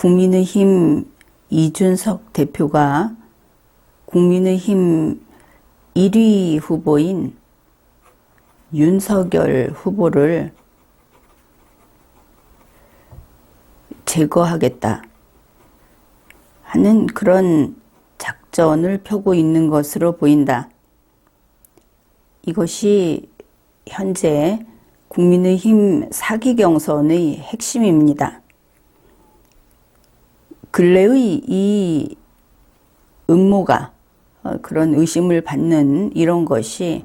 국민의힘 이준석 대표가 국민의힘 1위 후보인 윤석열 후보를 제거하겠다 하는 그런 작전을 펴고 있는 것으로 보인다. 이것이 현재 국민의힘 4기 경선의 핵심입니다. 근래의 이 음모가 그런 의심을 받는 이런 것이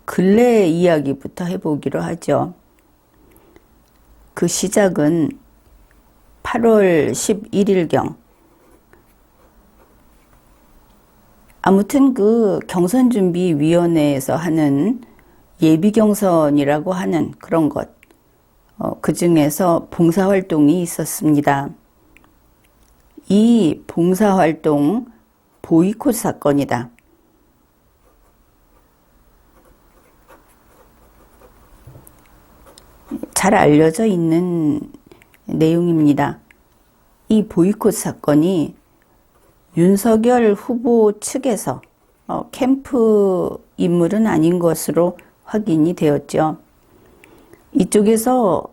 근래 이야기부터 해보기로 하죠. 그 시작은 8월 11일경 아무튼 그 경선준비위원회에서 하는 예비경선이라고 하는 그런 것, 그 중에서 봉사활동이 있었습니다. 이 봉사활동 보이콧 사건이다. 잘 알려져 있는 내용입니다. 이 보이콧 사건이 윤석열 후보 측에서 캠프 인물은 아닌 것으로 확인이 되었죠. 이쪽에서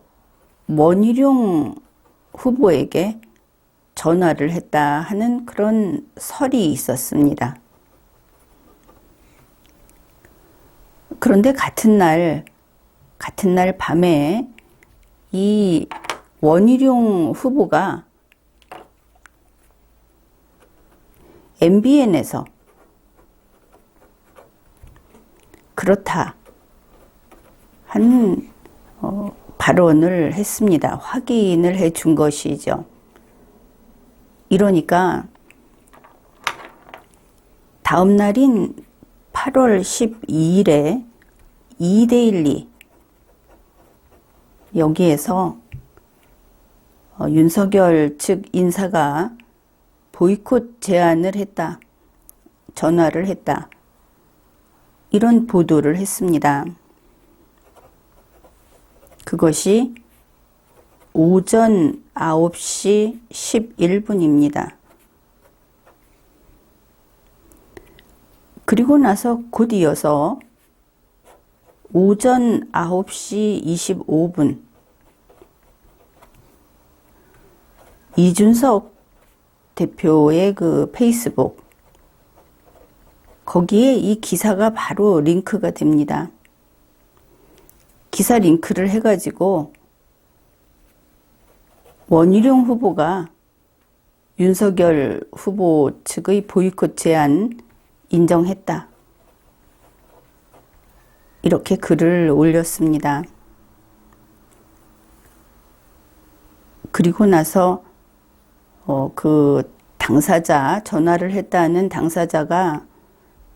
원희룡 후보에게 전화를 했다 하는 그런 설이 있었습니다. 그런데 같은 날 밤에 이 원희룡 후보가 MBN에서 그렇다 하는 발언을 했습니다. 확인을 해준 것이죠. 이러니까 다음 날인 8월 12일에 2대12 여기에서 윤석열 측 인사가 보이콧 제안을 했다. 전화를 했다. 이런 보도를 했습니다. 그것이 오전 9시 11분입니다. 그리고 나서 곧 이어서 오전 9시 25분 이준석 대표의 그 페이스북 거기에 이 기사가 바로 링크가 됩니다. 기사 링크를 해가지고 원희룡 후보가 윤석열 후보 측의 보이콧 제안 인정했다. 이렇게 글을 올렸습니다. 그리고 나서 그 당사자, 전화를 했다는 당사자가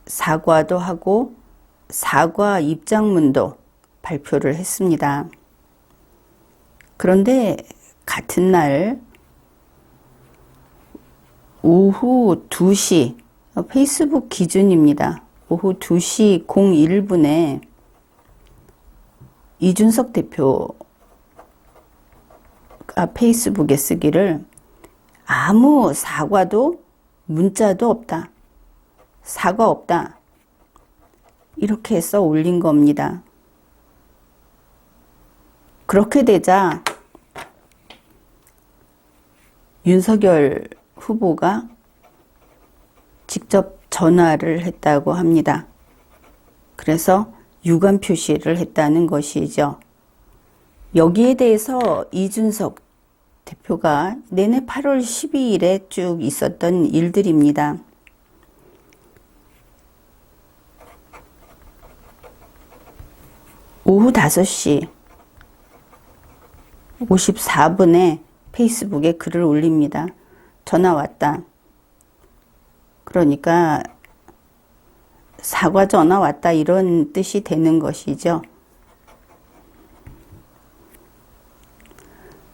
사과도 하고 사과 입장문도 발표를 했습니다. 그런데 같은 날 오후 2시, 페이스북 기준입니다. 오후 2시 01분에 이준석 대표가 페이스북에 쓰기를 아무 사과도 문자도 없다. 사과 없다. 이렇게 써 올린 겁니다. 그렇게 되자 윤석열 후보가 직접 전화를 했다고 합니다. 그래서 유감 표시를 했다는 것이죠. 여기에 대해서 이준석 대표가 내내 8월 12일에 쭉 있었던 일들입니다. 오후 5시 54분에 페이스북에 글을 올립니다. 전화 왔다. 그러니까 사과 전화 왔다 이런 뜻이 되는 것이죠.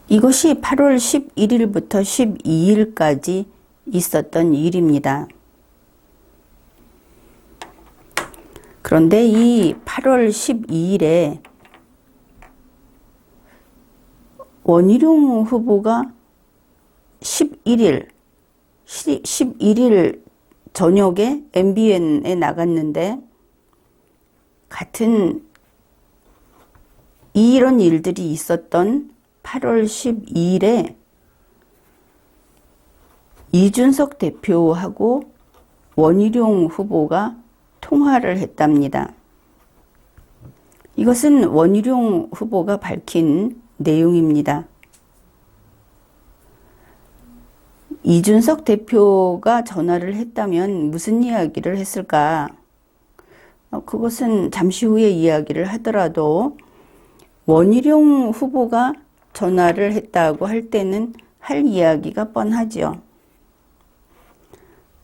이것이 8월 11일부터 12일까지 있었던 일입니다. 그런데 이 8월 12일에 원희룡 후보가 11일, 11일 저녁에 MBN에 나갔는데 같은 이런 일들이 있었던 8월 12일에 이준석 대표하고 원희룡 후보가 통화를 했답니다. 이것은 원희룡 후보가 밝힌 내용입니다. 이준석 대표가 전화를 했다면 무슨 이야기를 했을까? 그것은 잠시 후에 이야기를 하더라도 원희룡 후보가 전화를 했다고 할 때는 할 이야기가 뻔하죠.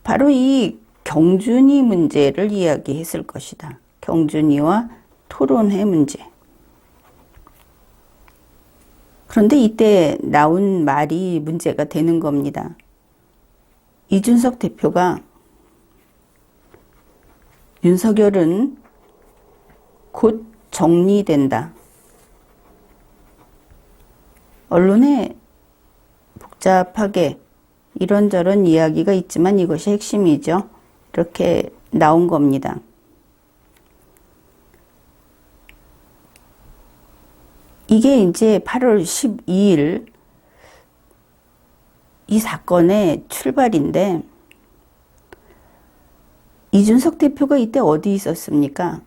바로 이 경준이 문제를 이야기했을 것이다. 경준이와 토론회 문제. 그런데 이때 나온 말이 문제가 되는 겁니다. 이준석 대표가 윤석열은 곧 정리된다. 언론에 복잡하게 이런저런 이야기가 있지만 이것이 핵심이죠. 이렇게 나온 겁니다. 이게 이제 8월 12일 이 사건의 출발인데 이준석 대표가 이때 어디 있었습니까?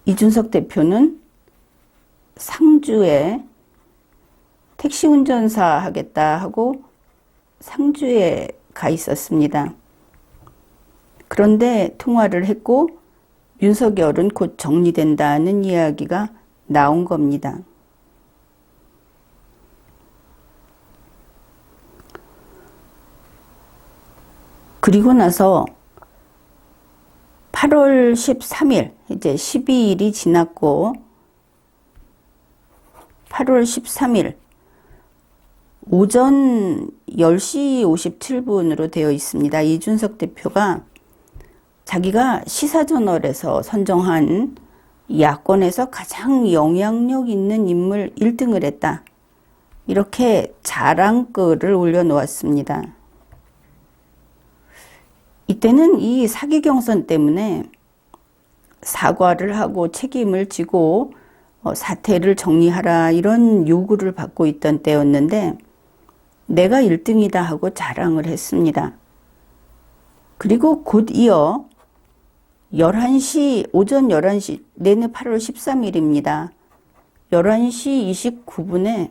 이준석 대표는 상주에 택시 운전사 하겠다 하고 상주에 가 있었습니다. 그런데 통화를 했고 윤석열은 곧 정리된다는 이야기가 나온 겁니다. 그리고 나서 8월 13일, 이제 12일이 지났고 8월 13일 오전 10시 57분으로 되어 있습니다. 이준석 대표가 자기가 시사저널에서 선정한 야권에서 가장 영향력 있는 인물 1등을 했다. 이렇게 자랑글을 올려놓았습니다. 이때는 이 사기 경선 때문에 사과를 하고 책임을 지고 사태를 정리하라 이런 요구를 받고 있던 때였는데 내가 1등이다 하고 자랑을 했습니다. 그리고 곧 이어 11시, 오전 11시, 내내 8월 13일입니다. 11시 29분에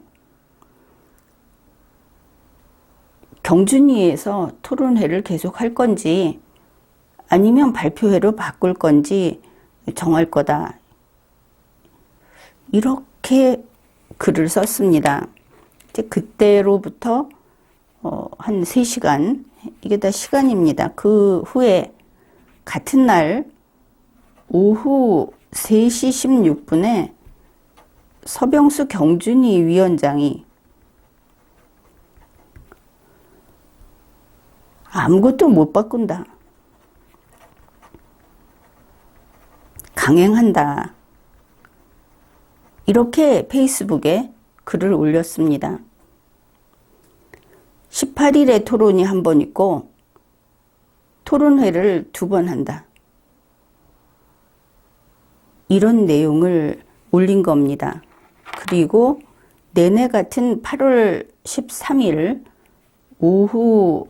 경준위에서 토론회를 계속할 건지 아니면 발표회로 바꿀 건지 정할 거다. 이렇게 글을 썼습니다. 이제 그때로부터 한 3시간, 이게 다 시간입니다. 그 후에 같은 날 오후 3시 16분에 서병수 경준위 위원장이 아무것도 못 바꾼다. 강행한다. 이렇게 페이스북에 글을 올렸습니다. 18일에 토론이 한 번 있고 토론회를 2번 한다. 이런 내용을 올린 겁니다. 그리고 내내 같은 8월 13일 오후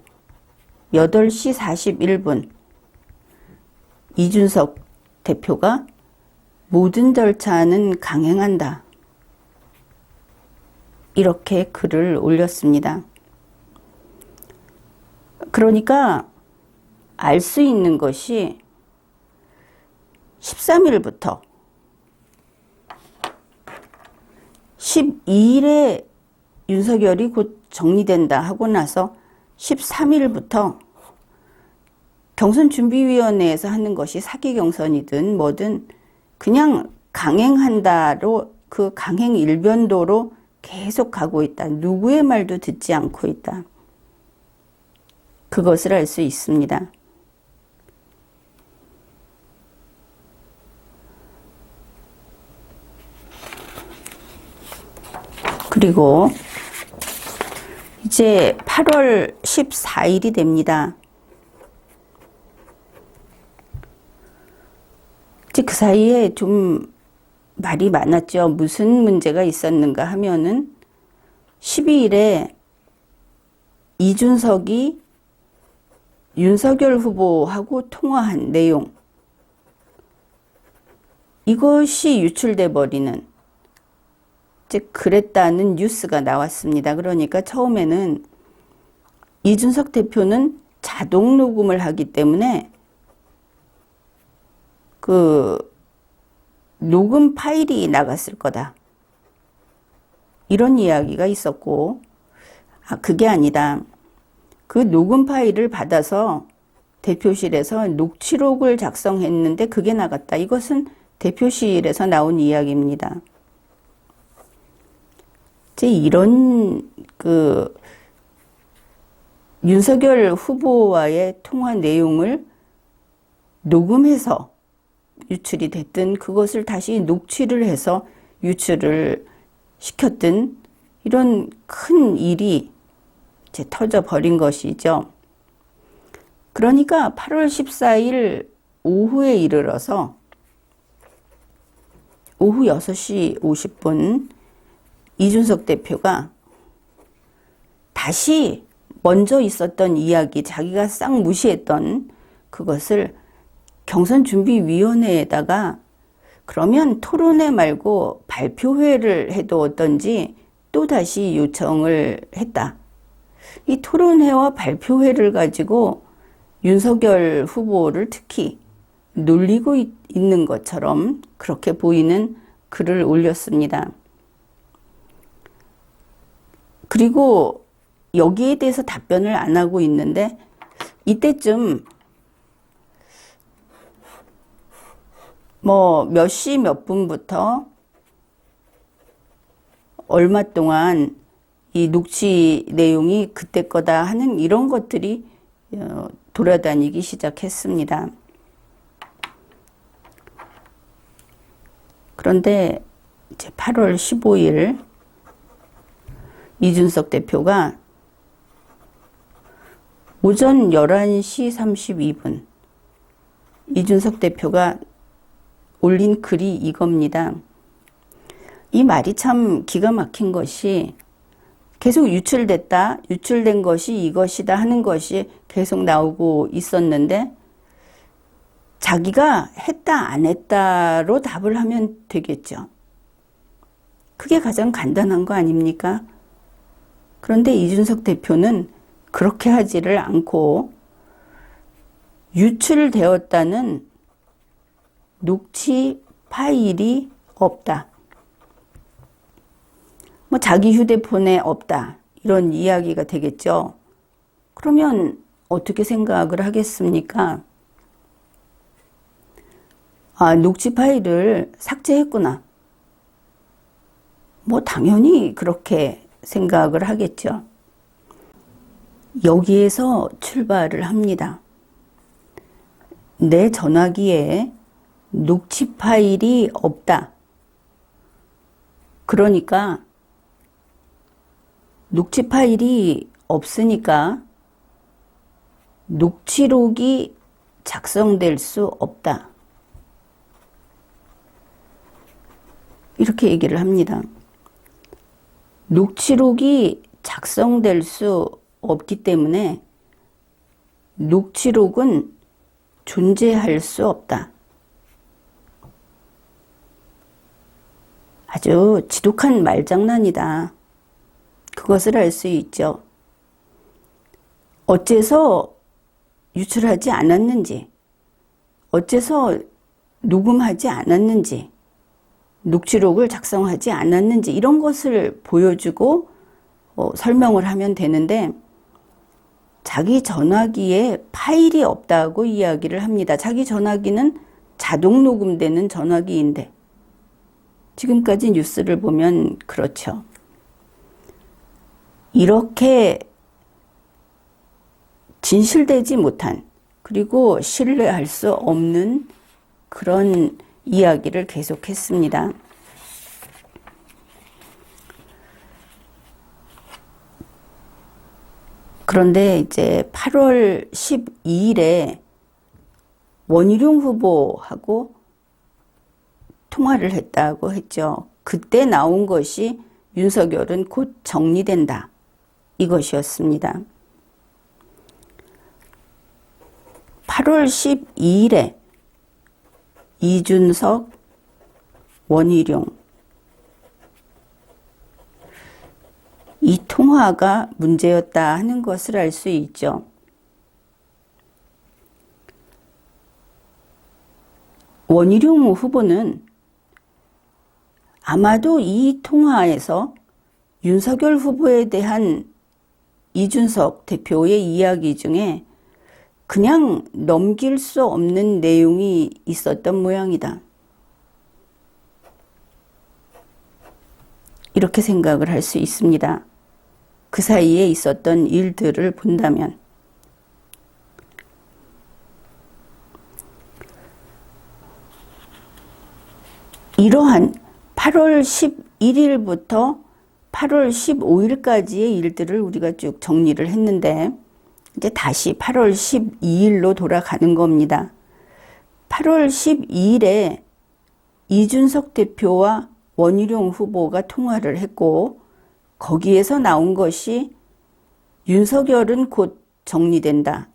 8시 41분 이준석 대표가 모든 절차는 강행한다. 이렇게 글을 올렸습니다. 그러니까 알 수 있는 것이 13일부터 12일에 윤석열이 곧 정리된다 하고 나서 13일부터 경선준비위원회에서 하는 것이 사기 경선이든 뭐든 그냥 강행한다로 그 강행 일변도로 계속 가고 있다. 누구의 말도 듣지 않고 있다. 그것을 알 수 있습니다. 그리고 이제 8월 14일이 됩니다. 이제 그 사이에 좀 말이 많았죠. 무슨 문제가 있었는가 하면은 12일에 이준석이 윤석열 후보하고 통화한 내용, 이것이 유출돼 버리는, 이제 그랬다는 뉴스가 나왔습니다. 그러니까 처음에는 이준석 대표는 자동 녹음을 하기 때문에 그 녹음 파일이 나갔을 거다, 이런 이야기가 있었고, 그게 아니다. 그 녹음 파일을 받아서 대표실에서 녹취록을 작성했는데 그게 나갔다. 이것은 대표실에서 나온 이야기입니다. 이제 이런 그 윤석열 후보와의 통화 내용을 녹음해서 유출이 됐든 그것을 다시 녹취를 해서 유출을 시켰든 이런 큰 일이 이제 터져버린 것이죠. 그러니까 8월 14일 오후에 이르러서 오후 6시 50분 이준석 대표가 다시 먼저 있었던 이야기, 자기가 싹 무시했던 그것을 경선준비위원회에다가 그러면 토론회 말고 발표회를 해도 어떤지 또다시 요청을 했다. 이 토론회와 발표회를 가지고 윤석열 후보를 특히 놀리고 있는 것처럼 그렇게 보이는 글을 올렸습니다. 그리고 여기에 대해서 답변을 안 하고 있는데 이때쯤 뭐 몇 시 몇 분부터 얼마 동안 이 녹취 내용이 그때 거다 하는 이런 것들이 돌아다니기 시작했습니다. 그런데 이제 8월 15일 이준석 대표가 오전 11시 32분 이준석 대표가 올린 글이 이겁니다. 이 말이 참 기가 막힌 것이 계속 유출된 것이 이것이다 하는 것이 계속 나오고 있었는데 자기가 했다 안 했다로 답을 하면 되겠죠. 그게 가장 간단한 거 아닙니까? 그런데 이준석 대표는 그렇게 하지를 않고 유출되었다는 녹취 파일이 없다. 뭐 자기 휴대폰에 없다. 이런 이야기가 되겠죠. 그러면 어떻게 생각을 하겠습니까? 녹취 파일을 삭제했구나. 뭐 당연히 그렇게 생각을 하겠죠. 여기에서 출발을 합니다. 내 전화기에 녹취 파일이 없다. 그러니까 녹취 파일이 없으니까 녹취록이 작성될 수 없다. 이렇게 얘기를 합니다. 녹취록이 작성될 수 없기 때문에 녹취록은 존재할 수 없다. 아주 지독한 말장난이다. 그것을 알 수 있죠. 어째서 유출하지 않았는지, 어째서 녹음하지 않았는지, 녹취록을 작성하지 않았는지 이런 것을 보여주고 설명을 하면 되는데 자기 전화기에 파일이 없다고 이야기를 합니다. 자기 전화기는 자동 녹음되는 전화기인데 지금까지 뉴스를 보면 그렇죠. 이렇게 진실되지 못한 그리고 신뢰할 수 없는 그런 이야기를 계속했습니다. 그런데 이제 8월 12일에 원희룡 후보하고 통화를 했다고 했죠. 그때 나온 것이 윤석열은 곧 정리된다. 이것이었습니다. 8월 12일에 이준석, 원희룡 이 통화가 문제였다 하는 것을 알 수 있죠. 원희룡 후보는 아마도 이 통화에서 윤석열 후보에 대한 이준석 대표의 이야기 중에 그냥 넘길 수 없는 내용이 있었던 모양이다. 이렇게 생각을 할 수 있습니다. 그 사이에 있었던 일들을 본다면. 이러한 8월 11일부터 8월 15일까지의 일들을 우리가 쭉 정리를 했는데 이제 다시 8월 12일로 돌아가는 겁니다. 8월 12일에 이준석 대표와 원희룡 후보가 통화를 했고 거기에서 나온 것이 윤석열은 곧 정리된다.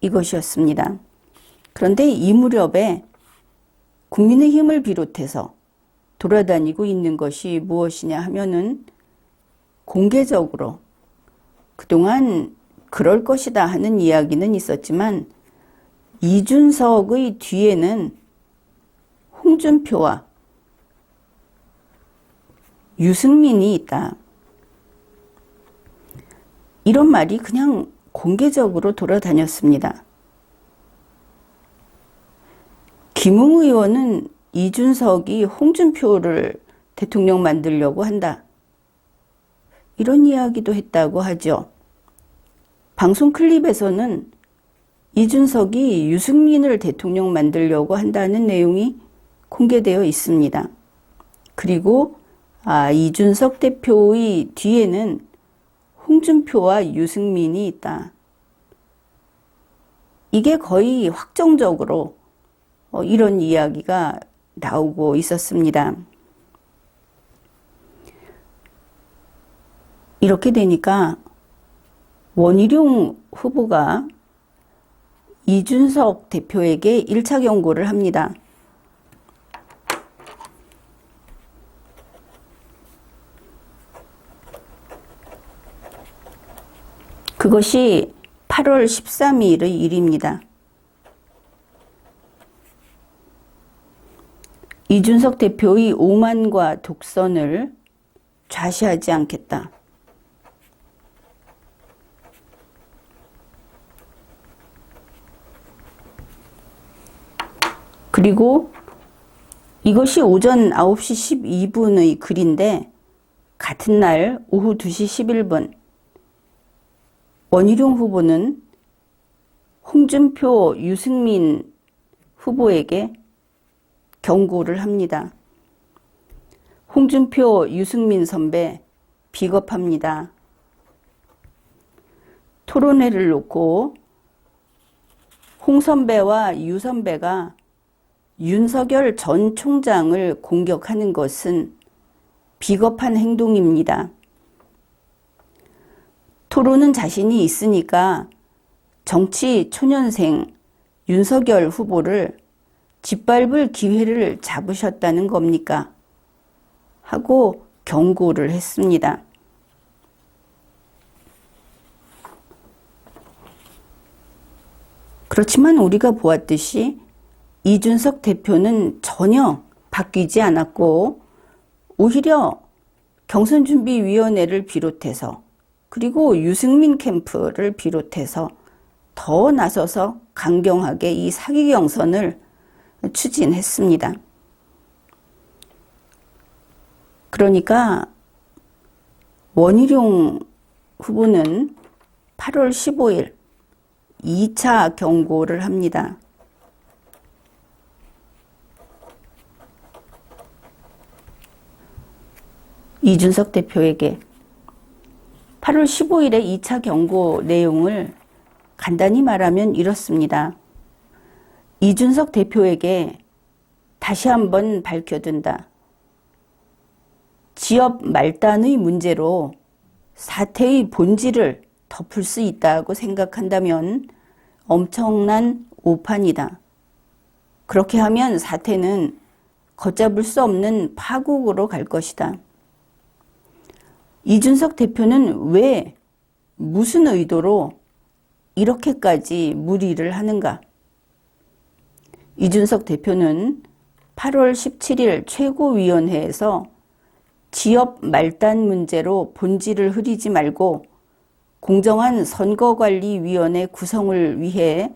이것이었습니다. 그런데 이 무렵에 국민의힘을 비롯해서 돌아다니고 있는 것이 무엇이냐 하면은 공개적으로 그동안 그럴 것이다 하는 이야기는 있었지만 이준석의 뒤에는 홍준표와 유승민이 있다. 이런 말이 그냥 공개적으로 돌아다녔습니다. 김웅 의원은 이준석이 홍준표를 대통령 만들려고 한다. 이런 이야기도 했다고 하죠. 방송 클립에서는 이준석이 유승민을 대통령 만들려고 한다는 내용이 공개되어 있습니다. 그리고 이준석 대표의 뒤에는 홍준표와 유승민이 있다. 이게 거의 확정적으로 이런 이야기가 나오고 있었습니다. 이렇게 되니까 원희룡 후보가 이준석 대표에게 1차 경고를 합니다. 그것이 8월 13일의 일입니다. 이준석 대표의 오만과 독선을 좌시하지 않겠다. 그리고 이것이 오전 9시 12분의 글인데 같은 날 오후 2시 11분 원희룡 후보는 홍준표, 유승민 후보에게 경고를 합니다. 홍준표, 유승민 선배 비겁합니다. 토론회를 놓고 홍 선배와 유 선배가 윤석열 전 총장을 공격하는 것은 비겁한 행동입니다. 토론은 자신이 있으니까 정치 초년생 윤석열 후보를 짓밟을 기회를 잡으셨다는 겁니까? 하고 경고를 했습니다. 그렇지만 우리가 보았듯이 이준석 대표는 전혀 바뀌지 않았고 오히려 경선준비위원회를 비롯해서 그리고 유승민 캠프를 비롯해서 더 나서서 강경하게 이 사기 경선을 추진했습니다. 그러니까 원희룡 후보는 8월 15일 2차 경고를 합니다. 이준석 대표에게 8월 15일에 2차 경고 내용을 간단히 말하면 이렇습니다. 이준석 대표에게 다시 한번 밝혀둔다. 지역 말단의 문제로 사태의 본질을 덮을 수 있다고 생각한다면 엄청난 오판이다. 그렇게 하면 사태는 걷잡을 수 없는 파국으로 갈 것이다. 이준석 대표는 왜, 무슨 의도로 이렇게까지 무리를 하는가? 이준석 대표는 8월 17일 최고위원회에서 지역 말단 문제로 본질을 흐리지 말고 공정한 선거관리위원회 구성을 위해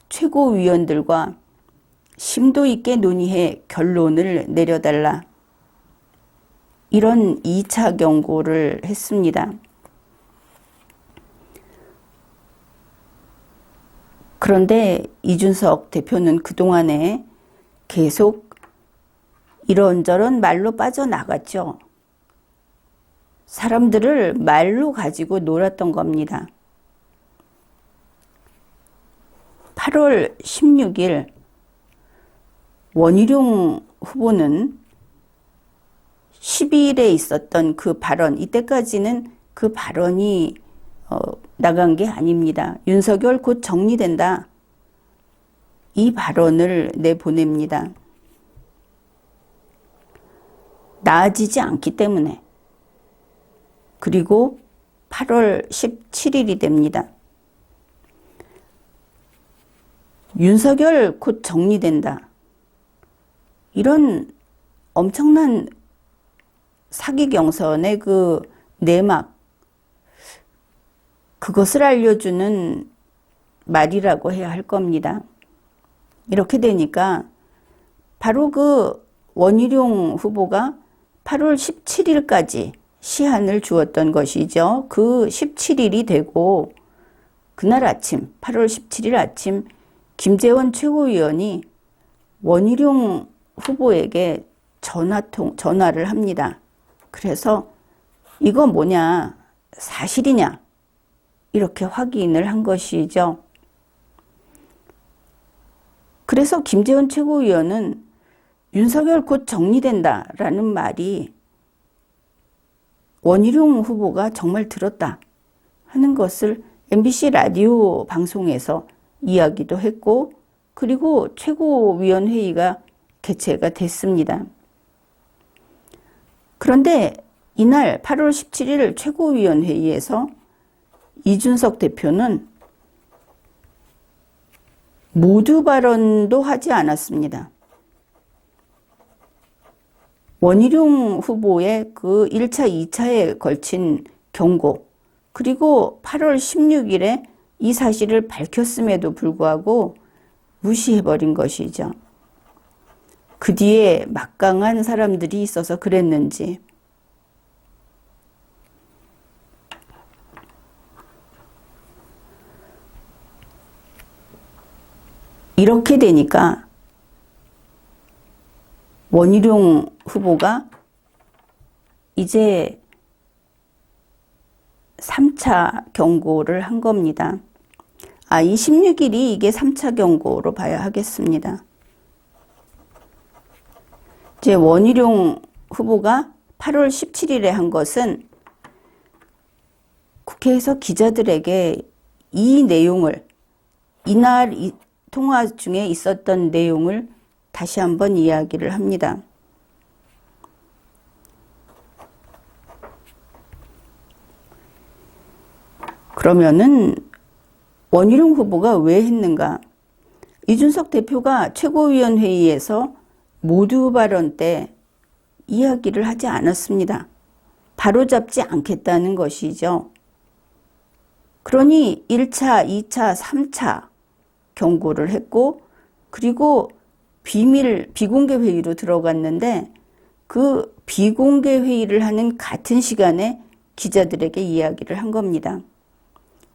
최고위원들과 심도 있게 논의해 결론을 내려달라. 이런 2차 경고를 했습니다. 그런데 이준석 대표는 그동안에 계속 이런저런 말로 빠져나갔죠. 사람들을 말로 가지고 놀았던 겁니다. 8월 16일 원희룡 후보는 12일에 있었던 그 발언, 이때까지는 그 발언이 나간 게 아닙니다. 윤석열 곧 정리된다. 이 발언을 내보냅니다. 나아지지 않기 때문에. 그리고 8월 17일이 됩니다. 윤석열 곧 정리된다. 이런 엄청난 사기 경선의 그 내막, 그것을 알려주는 말이라고 해야 할 겁니다. 이렇게 되니까 바로 그 원희룡 후보가 8월 17일까지 시한을 주었던 것이죠. 그 17일이 되고 그날 아침, 8월 17일 아침 김재원 최고위원이 원희룡 후보에게 전화를 합니다. 그래서 이거 뭐냐, 사실이냐, 이렇게 확인을 한 것이죠. 그래서 김재원 최고위원은 윤석열 곧 정리된다라는 말이 원희룡 후보가 정말 들었다 하는 것을 MBC 라디오 방송에서 이야기도 했고, 그리고 최고위원회의가 개최가 됐습니다. 그런데 이날 8월 17일 최고위원회의에서 이준석 대표는 모두 발언도 하지 않았습니다. 원희룡 후보의 그 1차, 2차에 걸친 경고, 그리고 8월 16일에 이 사실을 밝혔음에도 불구하고 무시해버린 것이죠. 그 뒤에 막강한 사람들이 있어서 그랬는지. 이렇게 되니까 원희룡 후보가 이제 3차 경고를 한 겁니다. 이 16일이 이게 3차 경고로 봐야 하겠습니다. 이제 원희룡 후보가 8월 17일에 한 것은 국회에서 기자들에게 이 내용을, 이날 통화 중에 있었던 내용을 다시 한번 이야기를 합니다. 그러면은 원희룡 후보가 왜 했는가? 이준석 대표가 최고위원회의에서 모두 발언 때 이야기를 하지 않았습니다. 바로잡지 않겠다는 것이죠. 그러니 1차, 2차, 3차 경고를 했고, 그리고 비공개 회의로 들어갔는데 그 비공개 회의를 하는 같은 시간에 기자들에게 이야기를 한 겁니다.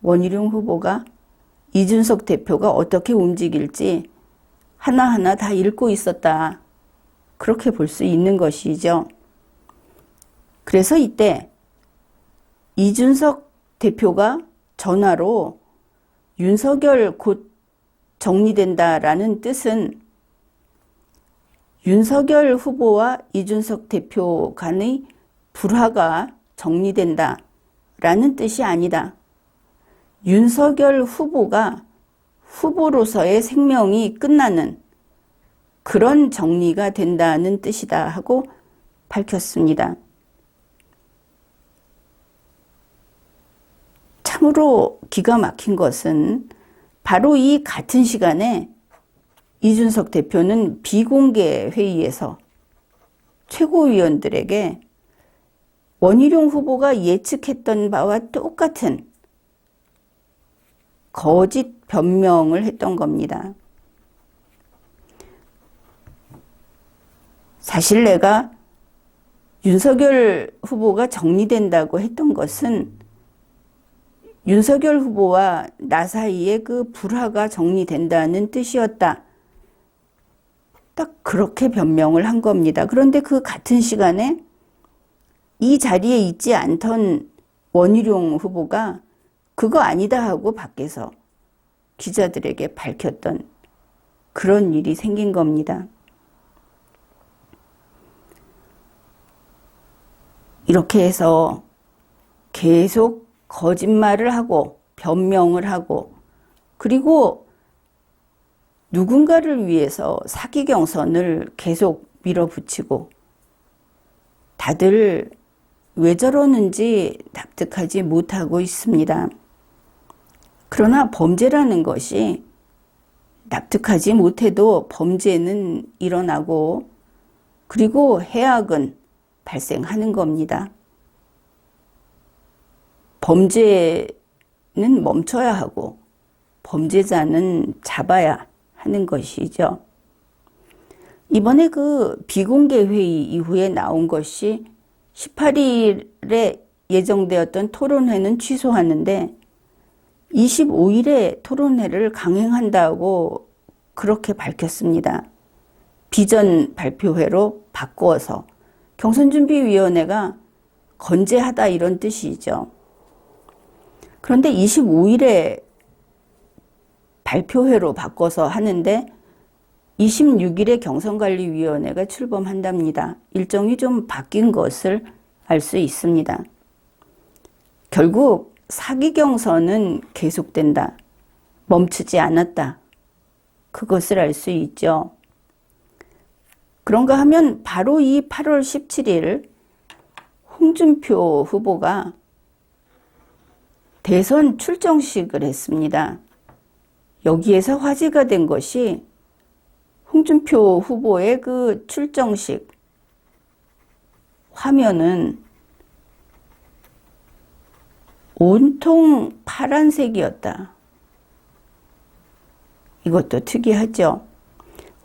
원희룡 후보가 이준석 대표가 어떻게 움직일지 하나하나 다 읽고 있었다. 그렇게 볼 수 있는 것이죠. 그래서 이때 이준석 대표가 전화로 윤석열 곧 정리된다라는 뜻은 윤석열 후보와 이준석 대표 간의 불화가 정리된다라는 뜻이 아니다. 윤석열 후보가 후보로서의 생명이 끝나는 그런 정리가 된다는 뜻이다 하고 밝혔습니다. 참으로 기가 막힌 것은 바로 이 같은 시간에 이준석 대표는 비공개 회의에서 최고위원들에게 원희룡 후보가 예측했던 바와 똑같은 거짓 변명을 했던 겁니다. 사실 내가 윤석열 후보가 정리된다고 했던 것은 윤석열 후보와 나 사이의 그 불화가 정리된다는 뜻이었다. 딱 그렇게 변명을 한 겁니다. 그런데 그 같은 시간에 이 자리에 있지 않던 원희룡 후보가 그거 아니다 하고 밖에서 기자들에게 밝혔던 그런 일이 생긴 겁니다. 이렇게 해서 계속 거짓말을 하고 변명을 하고 그리고 누군가를 위해서 사기 경선을 계속 밀어붙이고 다들 왜 저러는지 납득하지 못하고 있습니다. 그러나 범죄라는 것이 납득하지 못해도 범죄는 일어나고 그리고 해악은 발생하는 겁니다. 범죄는 멈춰야 하고 범죄자는 잡아야 하는 것이죠. 이번에 그 비공개 회의 이후에 나온 것이 18일에 예정되었던 토론회는 취소하는데 25일에 토론회를 강행한다고 그렇게 밝혔습니다. 비전 발표회로 바꾸어서 경선준비위원회가 건재하다 이런 뜻이죠. 그런데 25일에 발표회로 바꿔서 하는데 26일에 경선관리위원회가 출범한답니다. 일정이 좀 바뀐 것을 알 수 있습니다. 결국 사기 경선은 계속된다. 멈추지 않았다. 그것을 알 수 있죠. 그런가 하면 바로 이 8월 17일 홍준표 후보가 대선 출정식을 했습니다. 여기에서 화제가 된 것이 홍준표 후보의 그 출정식 화면은 온통 파란색이었다. 이것도 특이하죠.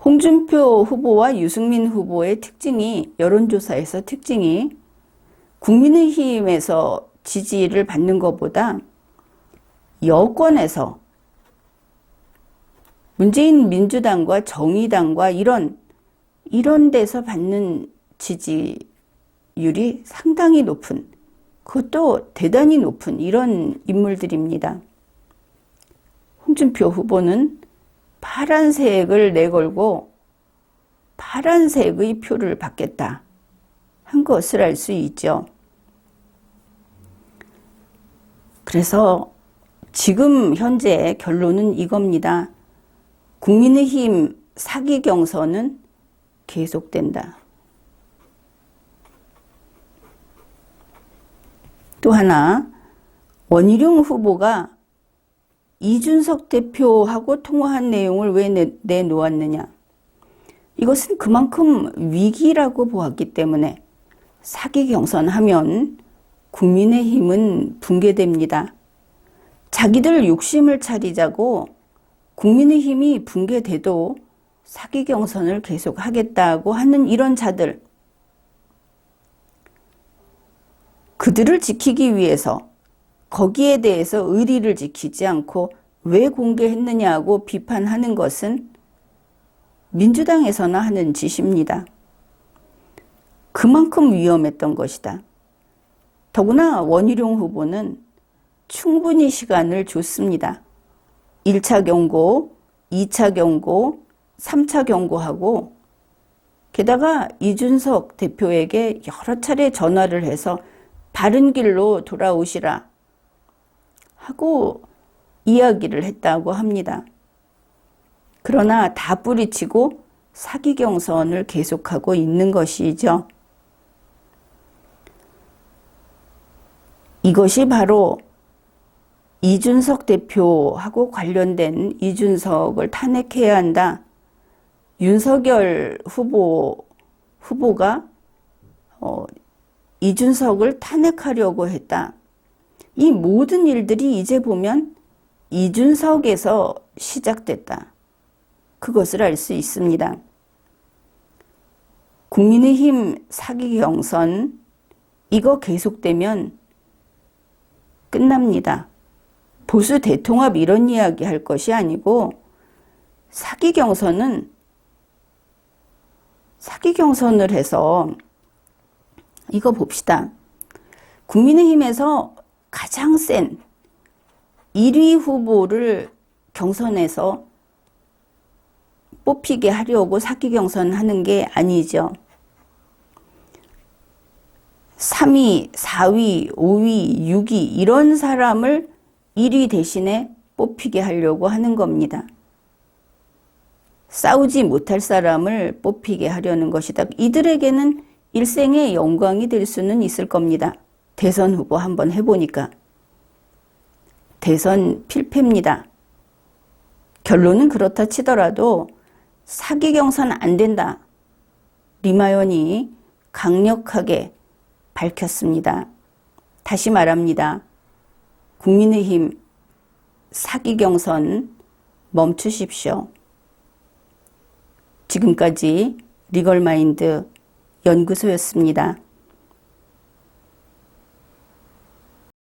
홍준표 후보와 유승민 후보의 특징이 여론조사에서 특징이 국민의힘에서 지지를 받는 것보다 여권에서 문재인 민주당과 정의당과 이런 데서 받는 지지율이 상당히 높은, 그것도 대단히 높은 이런 인물들입니다. 홍준표 후보는 파란색을 내걸고 파란색의 표를 받겠다 한 것을 알 수 있죠. 그래서 지금 현재 결론은 이겁니다. 국민의힘 사기 경선은 계속된다. 또 하나, 원희룡 후보가 이준석 대표하고 통화한 내용을 왜 내놓았느냐. 이것은 그만큼 위기라고 보았기 때문에 사기 경선하면 국민의힘은 붕괴됩니다. 자기들 욕심을 차리자고 국민의힘이 붕괴돼도 사기 경선을 계속하겠다고 하는 이런 자들, 그들을 지키기 위해서 거기에 대해서 의리를 지키지 않고 왜 공개했느냐고 비판하는 것은 민주당에서나 하는 짓입니다. 그만큼 위험했던 것이다. 더구나 원희룡 후보는 충분히 시간을 줬습니다. 1차 경고, 2차 경고, 3차 경고하고 게다가 이준석 대표에게 여러 차례 전화를 해서 바른 길로 돌아오시라 하고 이야기를 했다고 합니다. 그러나 다 뿌리치고 사기 경선을 계속하고 있는 것이죠. 이것이 바로 이준석 대표하고 관련된 이준석을 탄핵해야 한다. 윤석열 후보가 이준석을 탄핵하려고 했다. 이 모든 일들이 이제 보면 이준석에서 시작됐다. 그것을 알 수 있습니다. 국민의힘 사기 경선 이거 계속되면 끝납니다. 보수 대통합 이런 이야기 할 것이 아니고 사기 경선을 해서 이거 봅시다. 국민의힘에서 가장 센 1위 후보를 경선에서 뽑히게 하려고 사기 경선하는 게 아니죠. 3위, 4위, 5위, 6위 이런 사람을 1위 대신에 뽑히게 하려고 하는 겁니다. 싸우지 못할 사람을 뽑히게 하려는 것이다. 이들에게는 일생의 영광이 될 수는 있을 겁니다. 대선 후보 한번 해보니까. 대선 필패입니다. 결론은 그렇다 치더라도 사기 경선 안 된다. 리마연이 강력하게 밝혔습니다. 다시 말합니다. 국민의힘 사기 경선 멈추십시오. 지금까지 리걸마인드 연구소였습니다.